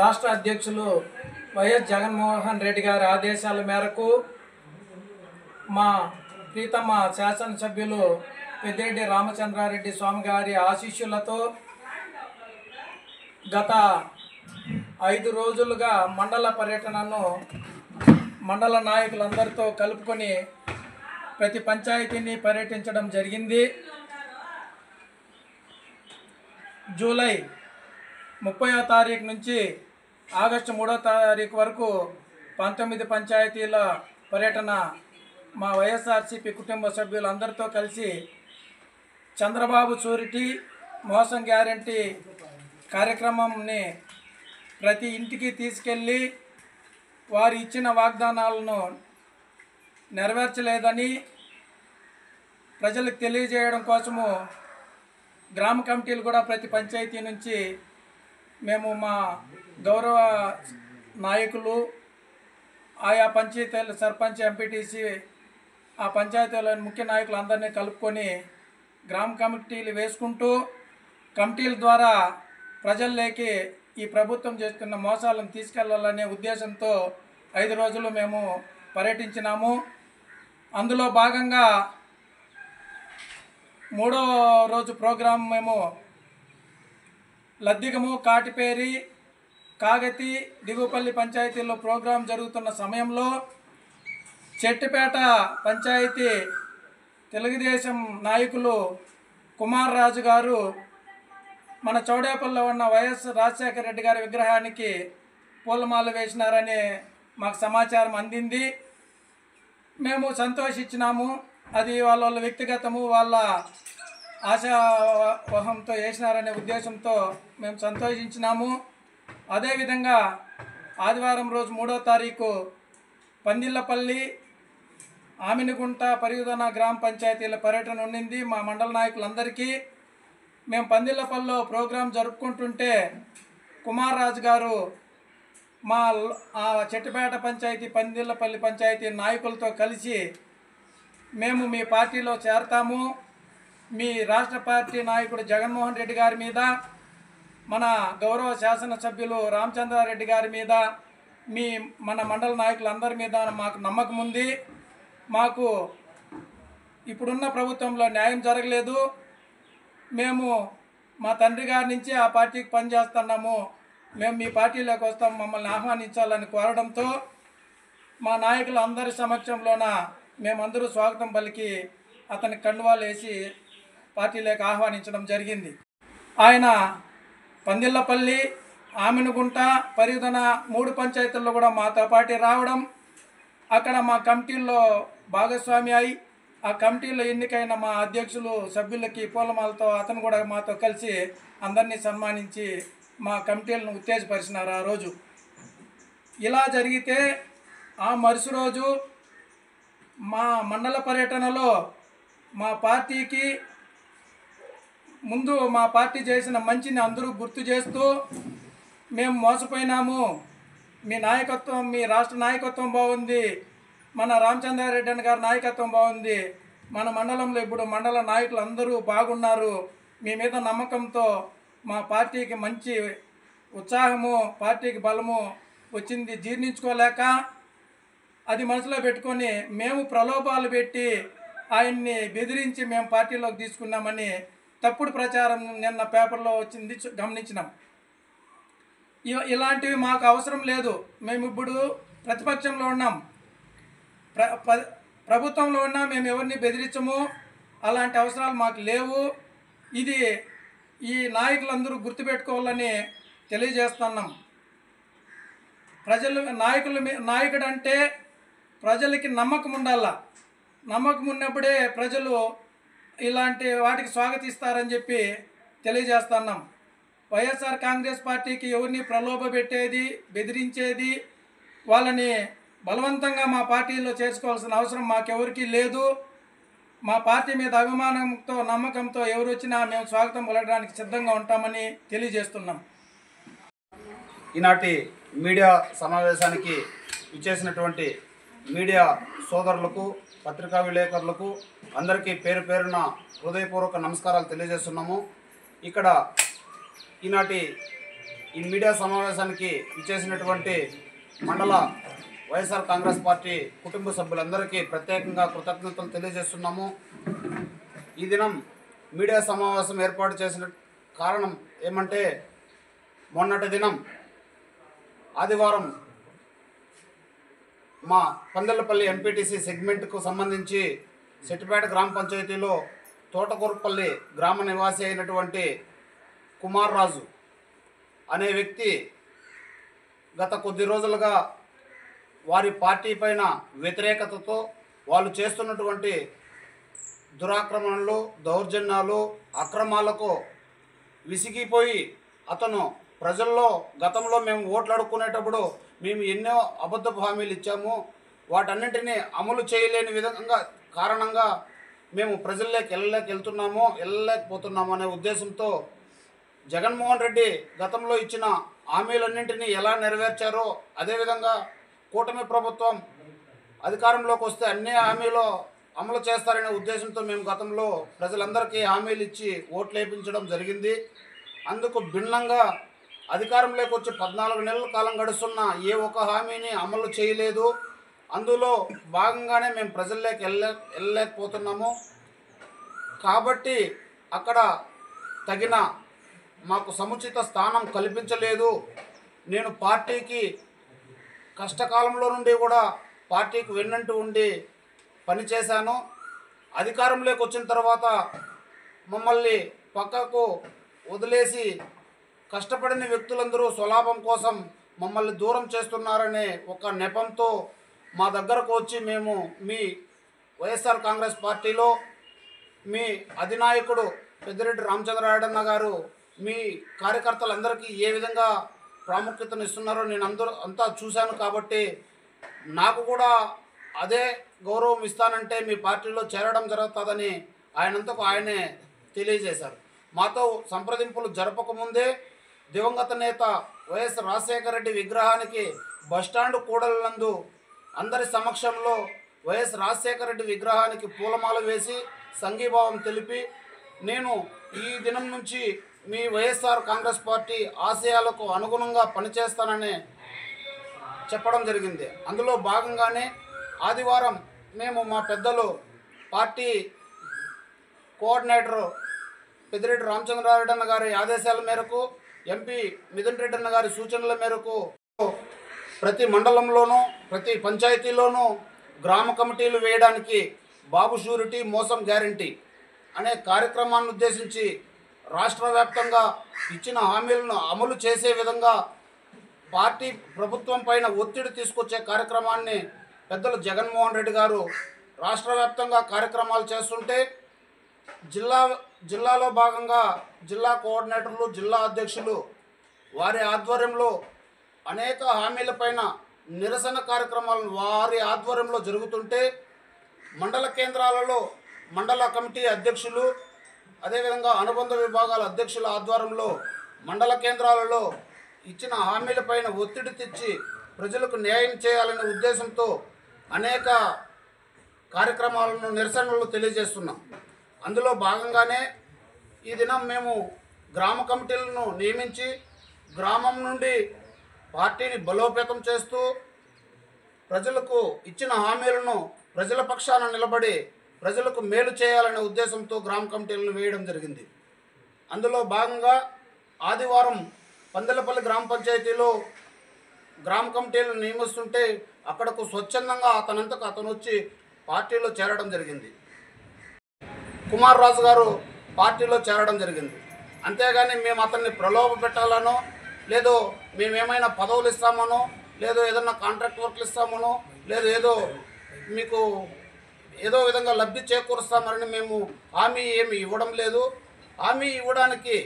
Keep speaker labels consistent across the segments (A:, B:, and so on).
A: రాష్ట్ర అధ్యక్షులు వైఎస్ జగన్మోహన్ రెడ్డి గారి ఆదేశాల మేరకు మా ప్రీతమ శాసనసభ్యులు పెద్దిరెడ్డి రామచంద్రారెడ్డి స్వామి గారి ఆశీస్సులతో గత 5 రోజులుగా మండల పర్యటనను మండల నాయకులందరితో కలుపుకొని ప్రతి పంచాయతీని పర్యటించడం జరిగింది. జూలై 30వ తారీఖు నుంచి ఆగస్టు 3వ తారీఖు వరకు 19 పంచాయతీల పర్యటన మా వైఎస్ఆర్సీపీ కుటుంబ సభ్యులందరితో కలిసి చంద్రబాబు షూరిటీ మోసం గ్యారంటీ కార్యక్రమంని ప్రతి ఇంటికి తీసుకెళ్ళి వారు ఇచ్చిన వాగ్దానాలను నెరవేర్చలేదని ప్రజలకు తెలియజేయడం కోసము గ్రామ కమిటీలు కూడా ప్రతి పంచాయతీ నుంచి మేము మా గౌరవ నాయకులు ఆయా పంచాయతీల సర్పంచ్ ఎంపీటీసీ ఆ పంచాయతీలోని ముఖ్య నాయకులు అందరినీ కలుపుకొని గ్రామ కమిటీలు వేసుకుంటూ కమిటీల ద్వారా ప్రజల్లోకి ఈ ప్రభుత్వం చేస్తున్న మోసాలను తీసుకెళ్లాలనే ఉద్దేశంతో 5 రోజులు మేము పర్యటించినాము. అందులో భాగంగా 3వ రోజు ప్రోగ్రాం మేము లద్దిగము, కాటిపేరి, కాగతి, దిగుపల్లి పంచాయతీల్లో ప్రోగ్రాం జరుగుతున్న సమయంలో చెట్టుపేట పంచాయతీ తెలుగుదేశం నాయకులు కుమార్ రాజు గారు మన చౌడేపల్లిలో ఉన్న వైఎస్ రాజశేఖర రెడ్డి గారి విగ్రహానికి పూలమాల వేసినారని మాకు సమాచారం అందింది. మేము సంతోషించినాము. అది వాళ్ళ వ్యక్తిగతము, వాళ్ళ ఆశావహంతో వేసినారనే ఉద్దేశంతో మేము సంతోషించినాము. అదేవిధంగా ఆదివారం రోజు 3వ తారీఖు పందిళ్ళపల్లి, ఆమినిగుంట, పరియుదన గ్రామ పంచాయతీల పర్యటన ఉండింది మా మండల నాయకులందరికీ. మేము పందిళ్ళపల్లిలో ప్రోగ్రాం జరుపుకుంటుంటే కుమార్ రాజు గారు మా చెట్టుపేట పంచాయతీ, పందిళ్ళపల్లి పంచాయతీ నాయకులతో కలిసి మేము మీ పార్టీలో చేరతాము, మీ రాష్ట్ర పార్టీ నాయకుడు జగన్మోహన్ రెడ్డి గారి మీద, మన గౌరవ శాసనసభ్యులు రామచంద్రారెడ్డి గారి మీద, మన మండల నాయకులందరి మీద మాకు నమ్మకం ఉంది. మాకు ఇప్పుడున్న ప్రభుత్వంలో న్యాయం జరగలేదు. మేము మా తండ్రి గారి నుంచి ఆ పార్టీకి పనిచేస్తున్నాము, మేము మీ పార్టీలోకి వస్తాం, మమ్మల్ని ఆహ్వానించాలని కోరడంతో మా నాయకులు అందరి సమక్షంలోన మేమందరూ స్వాగతం పలికి అతనికి కండువాలు వేసి పార్టీలోకి ఆహ్వానించడం జరిగింది. ఆయన పందిళ్ళపల్లి, ఆమినగుంట, పరియుదన 3 పంచాయతీల్లో కూడా మాతో పాటు రావడం, అక్కడ మా కమిటీల్లో భాగస్వామి అయి ఆ కమిటీలో ఎన్నికైన మా అధ్యక్షులు సభ్యులకి పూలమాలతో అతను కూడా మాతో కలిసి అందరినీ సన్మానించి మా కమిటీలను ఉత్తేజపరిచినారు ఆ రోజు. ఇలా జరిగితే ఆ మరుసటి రోజు మా మండల పర్యటనలో మా పార్టీకి ముందు మా పార్టీ చేసిన మంచిని అందరూ గుర్తు చేస్తూ మేము మోసపోయినాము, మీ నాయకత్వం, మీ రాష్ట్ర నాయకత్వం బాగుంది, మన రామచంద్రారెడ్డి అన్న గారి నాయకత్వం బాగుంది, మన మండలంలో ఇప్పుడు మండల నాయకులు అందరూ బాగున్నారు, మీ మీద నమ్మకంతో మా పార్టీకి మంచి ఉత్సాహము, పార్టీకి బలము వచ్చింది, జీర్ణించుకోలేక అది మనసులో పెట్టుకొని మేము ప్రలోభాలు పెట్టి ఆయన్ని బెదిరించి మేము పార్టీలోకి తీసుకున్నామని తప్పుడు ప్రచారం నిన్న పేపర్లో వచ్చింది గమనించినాం. ఇలాంటివి మాకు అవసరం లేదు. మేము ఇప్పుడు ప్రతిపక్షంలో ఉన్నాం, ప్రభుత్వంలో ఉన్నా మేము ఎవరిని బెదిరించము, అలాంటి అవసరాలు మాకు లేవు. ఇది ఈ నాయకులందరూ గుర్తుపెట్టుకోవాలని తెలియజేస్తున్నాం. నాయకుడు అంటే ప్రజలకి నమ్మకం ఉండాల. నమ్మకం ఉన్నప్పుడే ప్రజలు ఇలాంటి వాటికి స్వాగతిస్తారని చెప్పి తెలియజేస్తున్నాం. వైఎస్ఆర్ కాంగ్రెస్ పార్టీకి ఎవరిని ప్రలోభ పెట్టేది, బెదిరించేది, వాళ్ళని బలవంతంగా మా పార్టీలో చేర్చుకోవాల్సిన అవసరం మాకెవరికీ లేదు. మా పార్టీ మీద అభిమానంతో, నమ్మకంతో ఎవరు వచ్చినా మేము స్వాగతం పలకడానికి సిద్ధంగా ఉంటామని తెలియజేస్తున్నాం.
B: ఈనాటి మీడియా సమావేశానికి ఇచ్చేసినటువంటి మీడియా సోదరులకు, పత్రికా విలేకరులకు అందరికీ పేరు పేరున హృదయపూర్వక నమస్కారాలు తెలియజేస్తున్నాము. ఇక్కడ ఈనాటి ఈ మీడియా సమావేశానికి ఇచ్చేసినటువంటి మండల వైఎస్ఆర్ కాంగ్రెస్ పార్టీ కుటుంబ సభ్యులందరికీ ప్రత్యేకంగా కృతజ్ఞతలు తెలియజేస్తున్నాము. ఈ దినం మీడియా సమావేశం ఏర్పాటు చేసిన కారణం ఏమంటే, మొన్నటి దినం ఆదివారం మా పందెలపల్లి ఎంపీటీసీ సెగ్మెంట్కు సంబంధించి సెట్టిపేట గ్రామ పంచాయతీలో తోటకూరపల్లి గ్రామ నివాసి అయినటువంటి కుమార్ రాజు అనే వ్యక్తి గత కొద్ది రోజులుగా వారి పార్టీ పైన వ్యతిరేకతతో వాళ్ళు చేస్తున్నటువంటి దురాక్రమణలు, దౌర్జన్యాలు, అక్రమాలకు విసిగిపోయి అతను ప్రజల్లో గతంలో మేము ఓట్లు అడుక్కునేటప్పుడు మేము ఎన్నో అబద్ధపు హామీలు ఇచ్చాము, వాటన్నింటినీ అమలు చేయలేని విధంగా కారణంగా మేము ప్రజల్లోకి వెళ్ళలేకపోతున్నాము అనే ఉద్దేశంతో జగన్మోహన్ రెడ్డి గతంలో ఇచ్చిన హామీలన్నింటినీ ఎలా నెరవేర్చారో అదేవిధంగా కూటమి ప్రభుత్వం అధికారంలోకి వస్తే అన్ని హామీలు అమలు చేస్తారనే ఉద్దేశంతో మేము గతంలో ప్రజలందరికీ హామీలు ఇచ్చి ఓట్లు వేయించడం జరిగింది. అందుకు భిన్నంగా అధికారంలోకి వచ్చి 14 నెలల కాలం గడుస్తున్న ఏ ఒక్క హామీని అమలు చేయలేదు. అందులో భాగంగానే మేము ప్రజల్లోకి వెళ్ళలేకపోతున్నాము. కాబట్టి అక్కడ తగిన మాకు సముచిత స్థానం కల్పించలేదు. నేను పార్టీకి కష్టకాలంలో నుండి కూడా పార్టీకి వెన్నంటూ ఉండి పనిచేశాను. అధికారంలోకి వచ్చిన తర్వాత మమ్మల్ని పక్కకు వదిలేసి కష్టపడిన వ్యక్తులందరూ స్వలాభం కోసం మమ్మల్ని దూరం చేస్తున్నారనే ఒక నెపంతో మా దగ్గరకు వచ్చి మేము మీ వైఎస్ఆర్ కాంగ్రెస్ పార్టీలో మీ అధినాయకుడు పెద్దిరెడ్డి రామచంద్రారెడ్డి గారు మీ కార్యకర్తలందరికీ ఏ విధంగా ప్రాముఖ్యతను ఇస్తున్నారో నేను అంతా చూశాను. కాబట్టి నాకు కూడా అదే గౌరవం ఇస్తానంటే మీ పార్టీలో చేరడం జరుగుతుందని ఆయనంతకు ఆయనే తెలియజేశారు. మాతో సంప్రదింపులు జరపకముందే దివంగత నేత వైఎస్ రాజశేఖర రెడ్డి విగ్రహానికి బస్టాండ్ కూడలందు అందరి సమక్షంలో వైఎస్ రాజశేఖర రెడ్డి విగ్రహానికి పూలమాల వేసి సంఘీభావం తెలిపి నేను ఈ దినం నుంచి మీ వైఎస్ఆర్ కాంగ్రెస్ పార్టీ ఆశయాలకు అనుగుణంగా పనిచేస్తానని చెప్పడం జరిగింది. అందులో భాగంగానే ఆదివారం మేము మా పెద్దలు పార్టీ కోఆర్డినేటర్ పెద్దిరెడ్డి రామచంద్రారెడ్డి గారి ఆదేశాల మేరకు, ఎంపీ మిథున్ రెడ్డి అన్న గారి సూచనల మేరకు ప్రతి మండలంలోనూ ప్రతి పంచాయతీలోనూ గ్రామ కమిటీలు వేయడానికి బాబు షూరిటీ మోసం గ్యారంటీ అనే కార్యక్రమాన్ని ఉద్దేశించి రాష్ట్ర వ్యాప్తంగా ఇచ్చిన హామీలను అమలు చేసే విధంగా పార్టీ ప్రభుత్వం పైన ఒత్తిడి తీసుకొచ్చే కార్యక్రమాన్ని పెద్దలు జగన్మోహన్ రెడ్డి గారు రాష్ట్ర వ్యాప్తంగా కార్యక్రమాలు చేస్తుంటే జిల్లాలో భాగంగా జిల్లా కోఆర్డినేటర్లు, జిల్లా అధ్యక్షులు వారి ఆధ్వర్యంలో అనేక హామీలపైన నిరసన కార్యక్రమాలను వారి ఆధ్వర్యంలో జరుగుతుంటే మండల కేంద్రాలలో మండల కమిటీ అధ్యక్షులు అదేవిధంగా అనుబంధ విభాగాల అధ్యక్షుల ఆధ్వర్యంలో మండల కేంద్రాలలో ఇచ్చిన హామీలపైన ఒత్తిడి తెచ్చి ప్రజలకు న్యాయం చేయాలనే ఉద్దేశంతో అనేక కార్యక్రమాలను నిరసనలు తెలియజేస్తున్నాం. అందులో భాగంగానే ఈ దినం మేము గ్రామ కమిటీలను నియమించి గ్రామం నుండి పార్టీని బలోపేతం చేస్తూ ప్రజలకు ఇచ్చిన హామీలను ప్రజల పక్షాన నిలబడి ప్రజలకు మేలు చేయాలనే ఉద్దేశంతో గ్రామ కమిటీలను వేయడం జరిగింది. అందులో భాగంగా ఆదివారం పందెలపల్లి గ్రామ పంచాయతీలో గ్రామ కమిటీలను నియమిస్తుంటే అక్కడకు స్వచ్ఛందంగా అతనంతకు అతను వచ్చి పార్టీలో చేరడం జరిగింది. కుమార్ రాజు గారు పార్టీలో చేరడం జరిగింది. అంతేగాని మేము అతన్ని ప్రలోభ పెట్టాలనో లేదో మేమేమైనా పదవులు ఇస్తామనో లేదో ఏదన్నా కాంట్రాక్ట్ వర్క్లు ఇస్తామనో లేదో మీకు ఏదో విధంగా లబ్ధి చేకూరుస్తామని మేము హామీ ఏమి ఇవ్వడం లేదు. హామీ ఇవ్వడానికి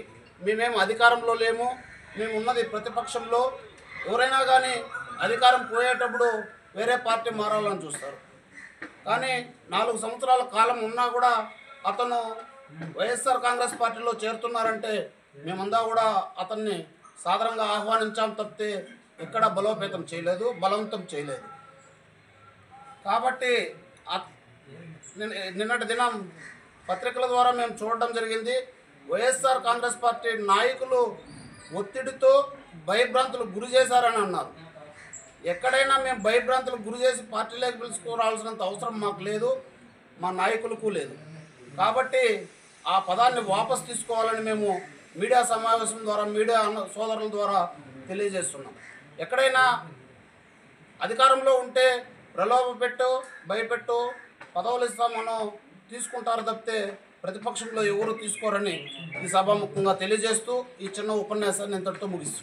B: మేమేం అధికారంలో లేము. మేము ఉన్నది ప్రతిపక్షంలో. ఎవరైనా కానీ అధికారం పోయేటప్పుడు వేరే పార్టీ మారాలని చూస్తారు. కానీ 4 సంవత్సరాల కాలం ఉన్నా కూడా అతను వైఎస్ఆర్ కాంగ్రెస్ పార్టీలో చేరుతున్నారంటే మేమంతా కూడా అతన్ని సాధారణంగా ఆహ్వానించాం తప్పితే ఎక్కడ బలోపేతం చేయలేదు, బలవంతం చేయలేదు. కాబట్టి నిన్నటి దినం పత్రికల ద్వారా మేము చూడడం జరిగింది. వైఎస్ఆర్ కాంగ్రెస్ పార్టీ నాయకులు ఒత్తిడితో భయభ్రాంతులకు గురి చేశారని అన్నారు. ఎక్కడైనా మేము భయభ్రాంతులకు గురి చేసి పార్టీలోకి పిలుచుకోవాల్సినంత అవసరం మాకు లేదు, మా నాయకులకు లేదు. కాబట్టి ఆ పదాన్ని వాపసు తీసుకోవాలని మేము మీడియా సమావేశం ద్వారా, మీడియా సోదరుల ద్వారా తెలియజేస్తున్నాం. ఎక్కడైనా అధికారంలో ఉంటే ప్రలోభపెట్టు, భయపెట్టు, పదవులు ఇస్తామనో తీసుకుంటారు తప్పితే ప్రతిపక్షంలో ఎవరు తీసుకోరని ఈ సభాముఖంగా తెలియజేస్తూ ఈ చిన్న ఉపన్యాసాన్ని ఇంతటితో ముగిస్తున్నాం.